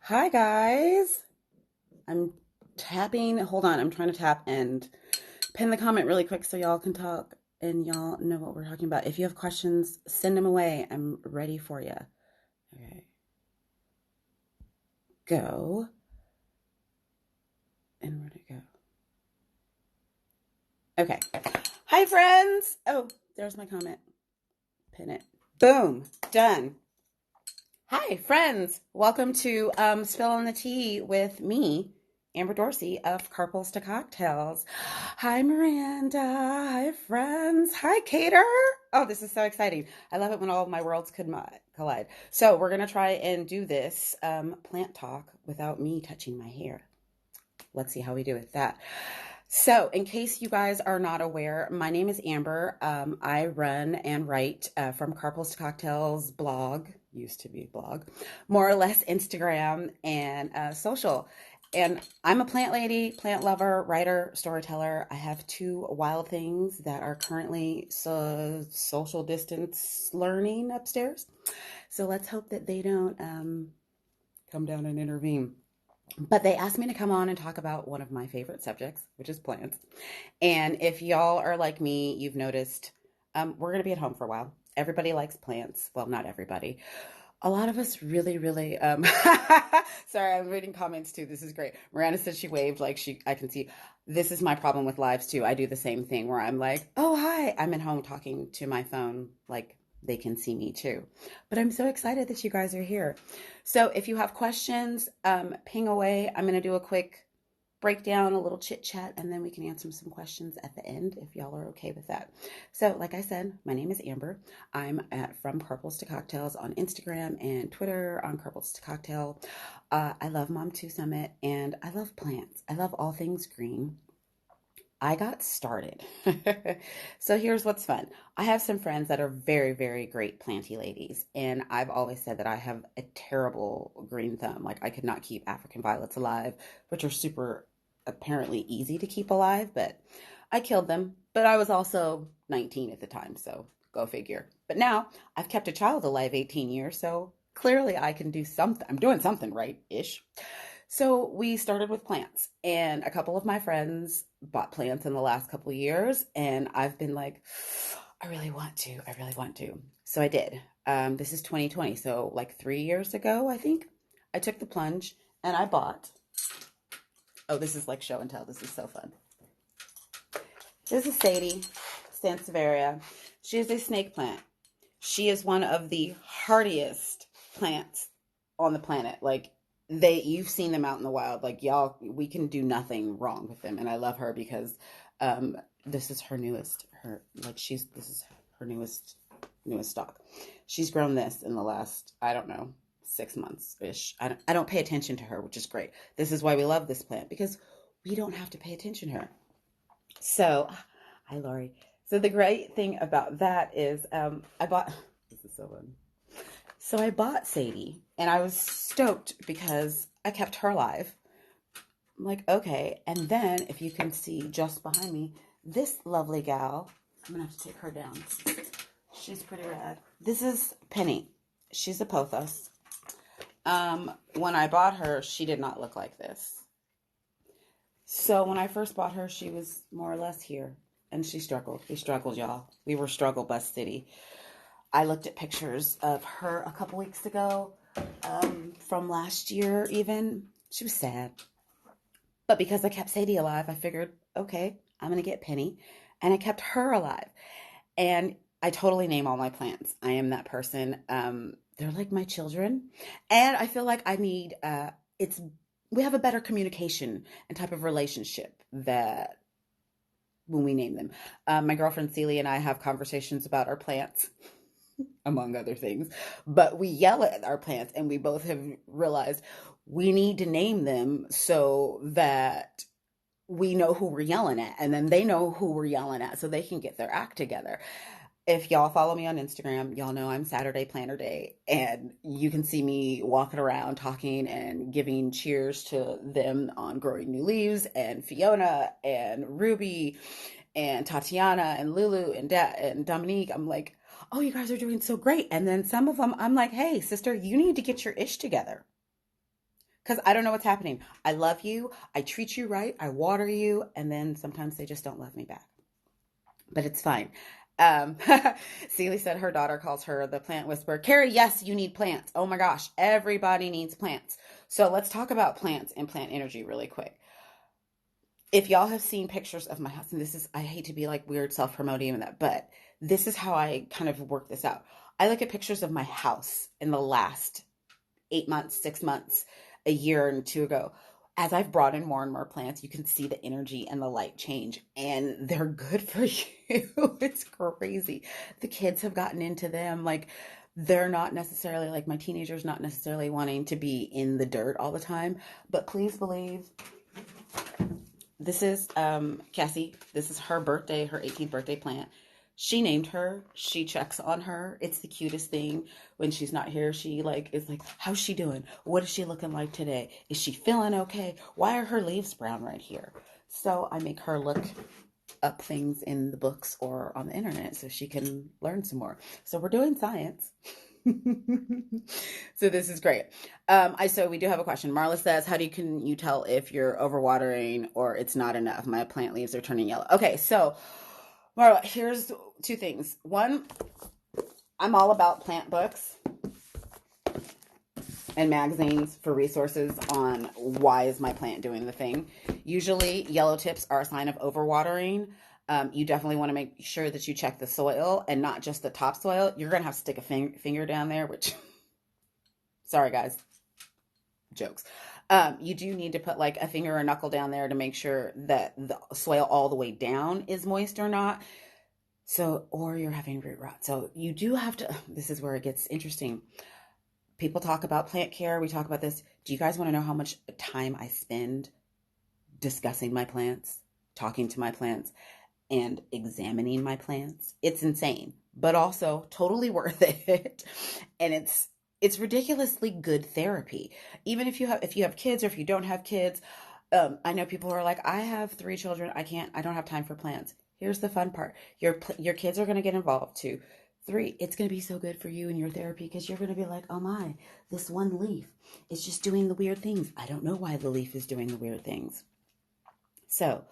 Hi guys. I'm tapping. Hold on. I'm trying to tap and pin the comment really quick so y'all can talk and y'all know what we're talking about. If you have questions, send them away. I'm ready for you. Okay. Go. And where'd it go? Okay. Hi friends. Oh, there's my comment. Pin it. Boom. Done. Hi, friends. Welcome to Spilling the Tea with me, Amber Dorsey of Carpals to Cocktails. Hi, Miranda. Hi, friends. Hi, Cater. Oh, this is so exciting. I love it when all of my worlds could collide. So we're going to try and do this plant talk without me touching my hair. Let's see how we do with that. So, in case you guys are not aware, my name is Amber. I run and write from Carpals to Cocktails blog, used to be blog, more or less Instagram and social. And I'm a plant lady, plant lover, writer, storyteller. I have two wild things that are currently social distance learning upstairs. So let's hope that they don't come down and intervene. But they asked me to come on and talk about one of my favorite subjects, which is plants. And if y'all are like me, you've noticed we're going to be at home for a while. Everybody likes plants. Well, not everybody. A lot of us really, really. Sorry, I'm reading comments too. This is great. Miranda said she waved like I can see. This is my problem with lives too. I do the same thing where I'm like, oh, hi. I'm at home talking to my phone like they can see me too. But I'm so excited that you guys are here. So if you have questions, ping away. I'm going to do a quick breakdown, a little chit chat, and then we can answer some questions at the end if y'all are okay with that. So, like I said, my name is Amber. I'm at From Carpals to Cocktails on Instagram and Twitter on Carpals to Cocktail. I love Mom 2 Summit and I love plants. I love all things green. I got started. So here's what's fun. I have some friends that are very, very great planty ladies. And I've always said that I have a terrible green thumb. Like I could not keep African violets alive, which are super apparently easy to keep alive, but I killed them. But I was also 19 at the time, so go figure. But now I've kept a child alive 18 years, so clearly I can do something. I'm doing something right-ish. So we started with plants, and a couple of my friends bought plants in the last couple of years, and I've been like, I really want to. I really want to. So I did. This is 2020, so like 3 years ago, I think, I took the plunge and I bought. Oh, this is like show and tell. This is so fun. This is Sadie Sansevieria. She is a snake plant. She is one of the hardiest plants on the planet. Like you've seen them out in the wild. Like y'all, we can do nothing wrong with them. And I love her because this is her newest. This is her newest stock. She's grown this in the last, I don't know, 6 months ish. I don't pay attention to her, which is great. This is why we love this plant because we don't have to pay attention to her. So, hi Lori. So the great thing about that is I bought. This is so fun. So I bought Sadie, and I was stoked because I kept her alive. I'm like, okay. And then, if you can see just behind me, this lovely gal, I'm going to have to take her down. She's pretty rad. This is Penny. She's a pothos. When I bought her, she did not look like this. So when I first bought her, she was more or less here. And she struggled. We struggled, y'all. We were struggle bus city. I looked at pictures of her a couple weeks ago, from last year even. She was sad. But because I kept Sadie alive, I figured, okay, I'm going to get Penny. And I kept her alive. And I totally name all my plants. I am that person. They're like my children. And I feel like I need, we have a better communication and type of relationship that when we name them. My girlfriend Celia and I have conversations about our plants, among other things, but we yell at our plants, and we both have realized we need to name them so that we know who we're yelling at, and then they know who we're yelling at so they can get their act together. If y'all follow me on Instagram, y'all know I'm Saturday Planner Day, and you can see me walking around talking and giving cheers to them on growing new leaves, and Fiona and Ruby and Tatiana and Lulu and Dominique. I'm like, oh, you guys are doing so great. And then some of them, I'm like, hey, sister, you need to get your ish together. because I don't know what's happening. I love you. I treat you right. I water you. And then sometimes they just don't love me back. But it's fine. Um, Celie said her daughter calls her the plant whisperer. Carrie, yes, you need plants. Oh my gosh, everybody needs plants. So let's talk about plants and plant energy really quick. If y'all have seen pictures of my house, and this is, I hate to be like weird self promoting and that, but this is how I kind of work this out. I look at pictures of my house in the last 8 months, 6 months, a year and two ago. As I've brought in more and more plants, you can see the energy and the light change, and they're good for you. It's crazy. The kids have gotten into them. Like, they're not necessarily like my teenagers, not necessarily wanting to be in the dirt all the time. But please believe this is Cassie. This is her birthday, her 18th birthday plant. She named her. She checks on her. It's the cutest thing. When she's not here, she like is like, how's she doing? What is she looking like today? Is she feeling okay? Why are her leaves brown right here? So I make her look up things in the books or on the internet so she can learn some more. So we're doing science. So this is great. So we do have a question. Marla says, how do you can you tell if you're overwatering or it's not enough? My plant leaves are turning yellow. Okay, so Marla, here's two things. One, I'm all about plant books and magazines for resources on why is my plant doing the thing. Usually yellow tips are a sign of overwatering. You definitely want to make sure that you check the soil and not just the topsoil. You're going to have to stick a finger down there, which, sorry guys, jokes. You do need to put like a finger or knuckle down there to make sure that the soil all the way down is moist or not. So, or you're having root rot. So you do have to, this is where it gets interesting. People talk about plant care. We talk about this. Do you guys want to know how much time I spend discussing my plants, talking to my plants, and examining my plants? It's insane, but also totally worth it. And it's ridiculously good therapy. Even if you have kids or if you don't have kids. I know people who are like, I have 3 children. I don't have time for plants. Here's the fun part. Your kids are going to get involved too. 3, it's going to be so good for you and your therapy because you're going to be like, oh my, this one leaf is just doing the weird things. I don't know why the leaf is doing the weird things. So,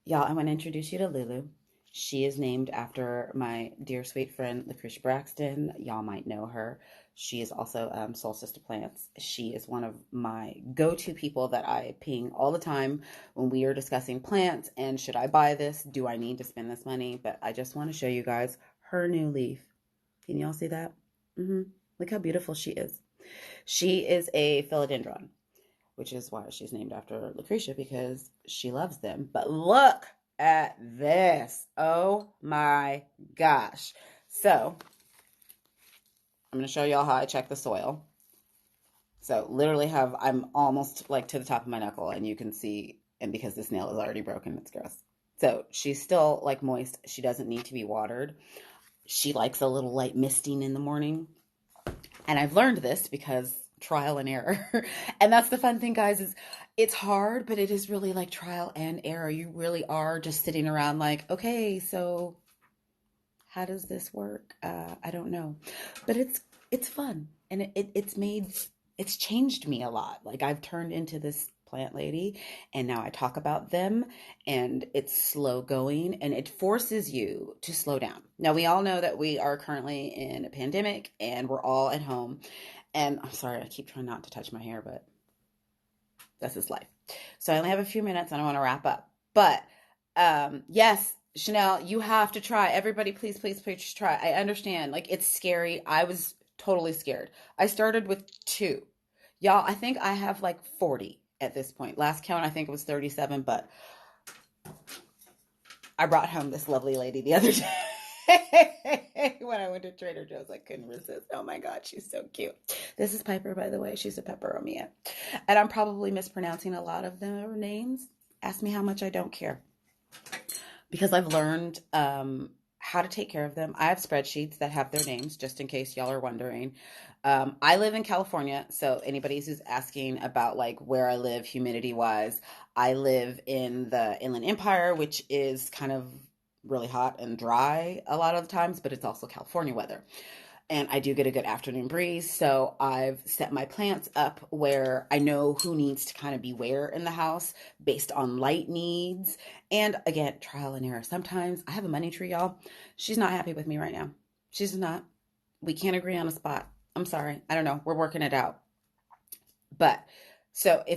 y'all, I'm going to introduce you to Lulu. She is named after my dear sweet friend, Lucretia Braxton. Y'all might know her. She is also Solstice to Plants. She is one of my go-to people that I ping all the time when we are discussing plants and should I buy this? Do I need to spend this money? But I just want to show you guys her new leaf. Can y'all see that? Look how beautiful she is. She is a philodendron, which is why she's named after Lucretia, because she loves them. But look at this. Oh my gosh. So I'm going to show y'all how I check the soil. So literally I'm almost like to the top of my knuckle, and you can see, and because this nail is already broken, it's gross. So she's still like moist. She doesn't need to be watered. She likes a little light misting in the morning. And I've learned this because trial and error. And that's the fun thing, guys, is it's hard, but it is really like trial and error. You really are just sitting around like, okay, so how does this work? I don't know. But it's fun. And it's changed me a lot. Like, I've turned into this plant lady, and now I talk about them, and it's slow going, and it forces you to slow down. Now, we all know that we are currently in a pandemic and we're all at home. And I'm sorry, I keep trying not to touch my hair, but that's his life. So I only have a few minutes and I want to wrap up. But yes, Chanel, you have to try. Everybody, please, please, please try. I understand. Like, it's scary. I was totally scared. I started with 2. Y'all, I think I have like 40 at this point. Last count, I think it was 37, but I brought home this lovely lady the other day. When I went to Trader Joe's, I couldn't resist. Oh my God, she's so cute. This is Piper, by the way. She's a peperomia. And I'm probably mispronouncing a lot of their names. Ask me how much I don't care. Because I've learned how to take care of them. I have spreadsheets that have their names, just in case y'all are wondering. I live in California, so anybody who's asking about like where I live humidity-wise, I live in the Inland Empire, which is kind of really hot and dry a lot of the times, but it's also California weather. and I do get a good afternoon breeze. So I've set my plants up where I know who needs to kind of be where in the house based on light needs. And again, trial and error. Sometimes I have a money tree, y'all. She's not happy with me right now. She's not. We can't agree on a spot. I'm sorry. I don't know. We're working it out. But so if